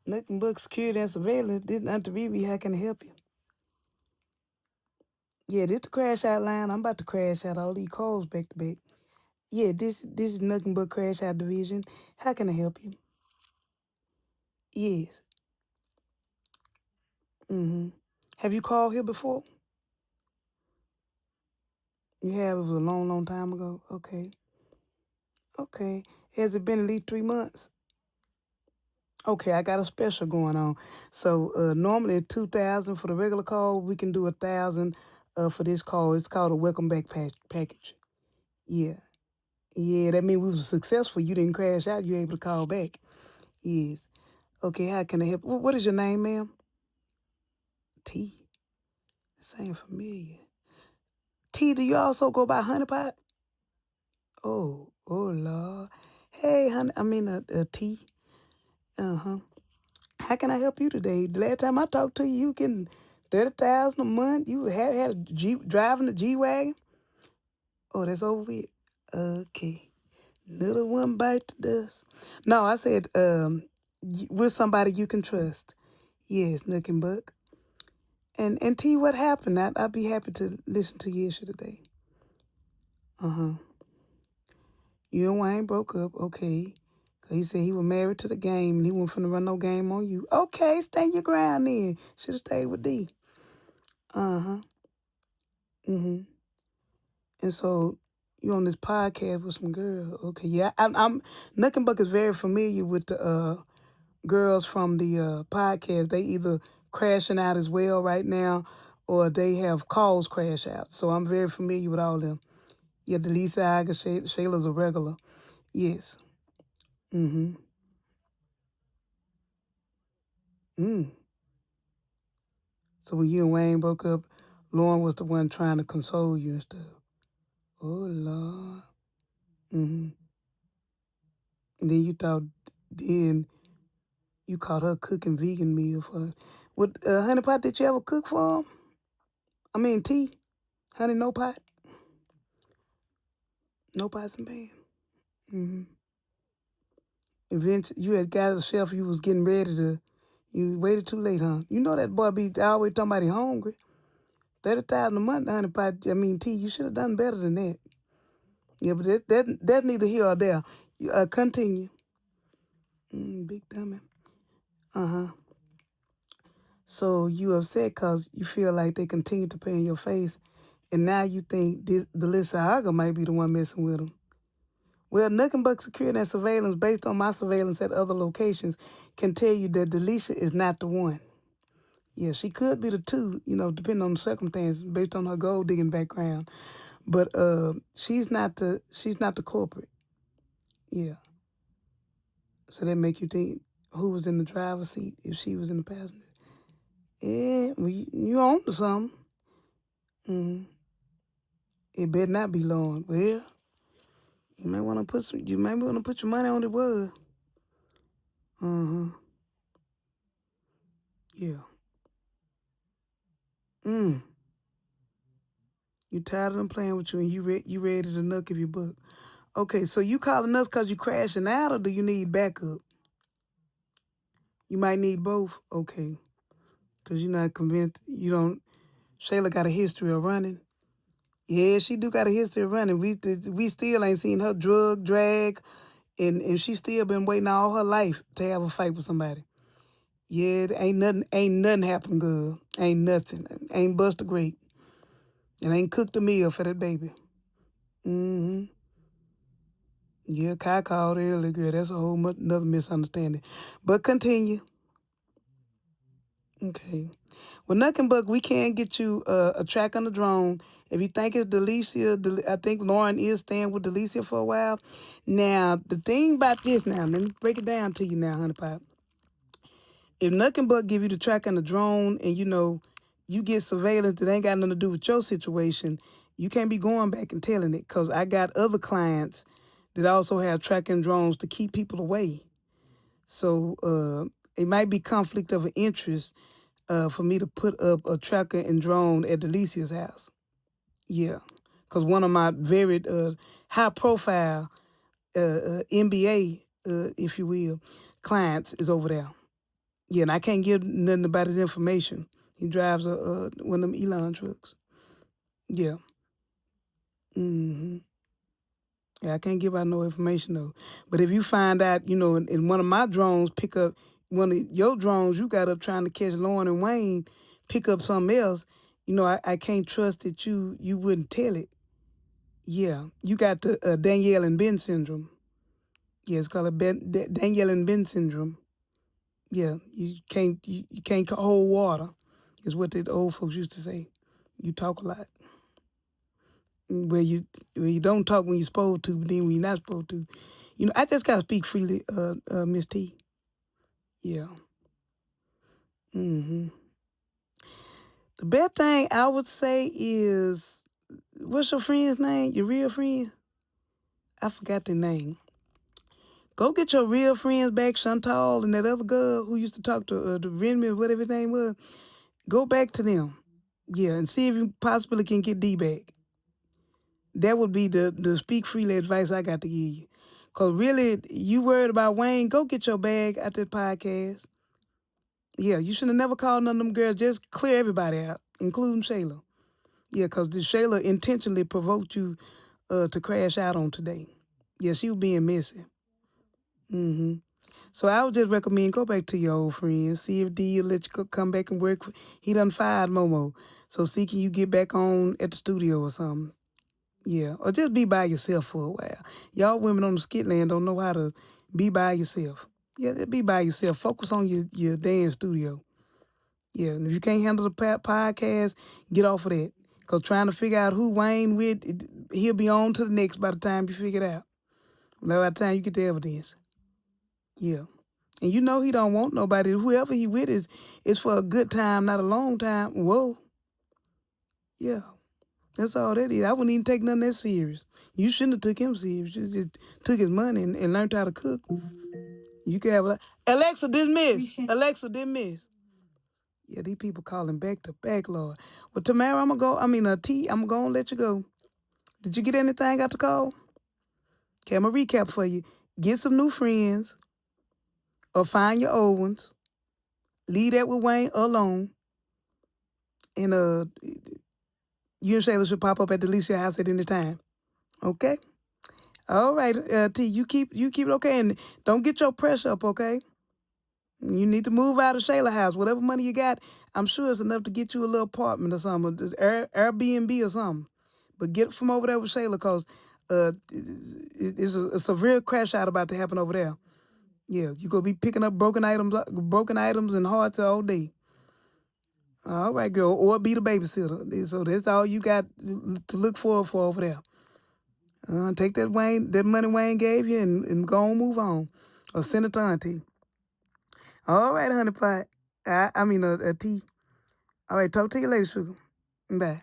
Nothing but security and surveillance. This not to be. How can I help you? Yeah, this the crash out line. I'm about to crash out all these calls back to back. Yeah, this is nothing but crash out division. How can I help you? Yes. Mm-hmm. Have you called here before? You have. It was a long, long time ago. Okay. Okay. Has it been at least 3 months? Okay, I got a special going on. So normally it's 2,000 for the regular call. We can do 1,000 for this call. It's called a welcome back package. Yeah. Yeah, that means we were successful. You didn't crash out. You were able to call back. Yes. Okay, how can I help? What is your name, ma'am? T. Same familiar. T, do you also go by Honeypot? Oh, Lord. Hey, honey, I mean, T. Uh-huh. How can I help you today? The last time I talked to you, you getting 30,000 a month. You had a Jeep driving the G Wagon. Oh, that's over with. Okay. Little one bite the dust. No, I said, with somebody you can trust. Yes, Nook and Buck. And T, what happened? I'd be happy to listen to your issue today. Uh-huh. You and Wayne broke up, okay. 'Cause he said he was married to the game and he wasn't finna run no game on you. Okay, stand your ground then. Should have stayed with D. Uh-huh. Mm-hmm. And so you on this podcast with some girl. Okay, yeah. I'm Nook and Buck is very familiar with the girls from the podcast. They either crashing out as well right now or they have calls crash out. So I'm very familiar with all them. Yeah, Delicia, Shayla's a regular. Yes. Mm-hmm. Mm. So when you and Wayne broke up, Lauren was the one trying to console you and stuff. Oh Lord. Mm-hmm. And then you thought then you caught her cooking vegan meal for her. What Honey Pot, did you ever cook for him? I mean tea? Honey no pot? No pots and pan. Mm-hmm. Eventually you had got a chef you was getting ready to you waited too late, huh? You know that boy be always talking about he hungry. 30,000 a month, Honey Pot, I mean tea, you should have done better than that. Yeah, but that's neither here or there. Continue. Big dummy. Uh-huh. So you upset because you feel like they continue to pay in your face, and now you think Delicia might be the one messing with them. Well, nothing but security and surveillance based on my surveillance at other locations can tell you that Delicia is not the one. Yeah, she could be the two, depending on the circumstances, based on her gold digging background. But she's not the culprit. Yeah. So that make you think who was in the driver's seat if she was in the passenger. Yeah, well, you on to something. Mm-hmm. It better not be long. Well, you might want to put your money on it was. Uh-huh. Yeah. Mm. You tired of them playing with you and you ready to nuck if you buck. Okay, so you calling us because you crashing out or do you need backup? You might need both. Okay. Because you're not convinced you don't. Shayla got a history of running. Yeah, she do got a history of running. We still ain't seen her drag, and she still been waiting all her life to have a fight with somebody. Yeah, ain't nothing happened, girl. Ain't nothing. Ain't bust a grape. And ain't cooked a meal for that baby. Mm-hmm. Yeah, Kai called earlier, girl. That's a whole another misunderstanding. But continue. Okay. Well, nothing but we can get you a track on the drone. If you think it's Delicia, I think Lauren is staying with Delicia for a while. Now, the thing about this now, let me break it down to you now, honey pop. If nothing but give you the track on the drone and you get surveillance that ain't got nothing to do with your situation, you can't be going back and telling it because I got other clients that also have tracking drones to keep people away. So it might be conflict of interest for me to put up a tracker and drone at Delicia's house. Yeah, because one of my very high profile NBA, if you will, clients is over there. Yeah, and I can't give nothing about his information. He drives one of them Elon trucks. Yeah. Mm-hmm. Yeah, I can't give out no information though. But if you find out, in one of my drones pick up one of your drones you got up trying to catch Lauren and Wayne, pick up something else, I can't trust that you wouldn't tell it. Yeah, you got the Danielle and Ben syndrome. Yeah, it's called Danielle and Ben syndrome. Yeah, you can't hold water, is what the old folks used to say. You talk a lot. Where you don't talk when you're supposed to, but then when you're not supposed to. I just gotta speak freely, Miss T. Yeah. hmm The best thing I would say is, what's your friend's name? Your real friend? I forgot their name. Go get your real friends back, Chantal and that other girl who used to talk to the Renman, whatever his name was. Go back to them. Yeah, and see if you possibly can get D back. That would be the speak freely advice I got to give you. Because really, you worried about Wayne, go get your bag at that podcast. Yeah, you should have never called none of them girls. Just clear everybody out, including Shayla. Yeah, because Shayla intentionally provoked you to crash out on today. Yeah, she was being messy. hmm So I would just recommend go back to your old friends. See if D will let you come back and work. He done fired Momo. So see can you get back on at the studio or something. Yeah, or just be by yourself for a while. Y'all women on the skit land don't know how to be by yourself. Yeah, just be by yourself. Focus on your dance studio. Yeah, and if you can't handle the podcast, get off of that. Because trying to figure out who Wayne with, he'll be on to the next by the time you figure it out. By the time you get the evidence. Yeah. And you know he don't want nobody. Whoever he with is for a good time, not a long time. Whoa. Yeah. That's all that is. I wouldn't even take none of that serious. You shouldn't have took him serious. You just took his money and learned how to cook. You could have Alexa dismiss. Alexa dismiss. Yeah, these people calling back to back, Lord. Well, Tamara, T, I'm going to let you go. Did you get anything out the call? Okay, I'm going to recap for you. Get some new friends or find your old ones. Leave that with Wayne alone. And you and Shayla should pop up at Delicia house at any time. Okay? All right, T, you keep it okay. And don't get your pressure up, okay? You need to move out of Shayla house. Whatever money you got, I'm sure it's enough to get you a little apartment or something, Airbnb or something. But get from over there with Shayla because it's a severe crash out about to happen over there. Yeah, you're going to be picking up broken items and hearts all day. All right, girl. Or be the babysitter. So that's all you got to look forward for over there. Take that money Wayne gave you and go on, move on. Or send it to Auntie. All right, honey pot. Tea. All right, talk to you later, sugar. Bye.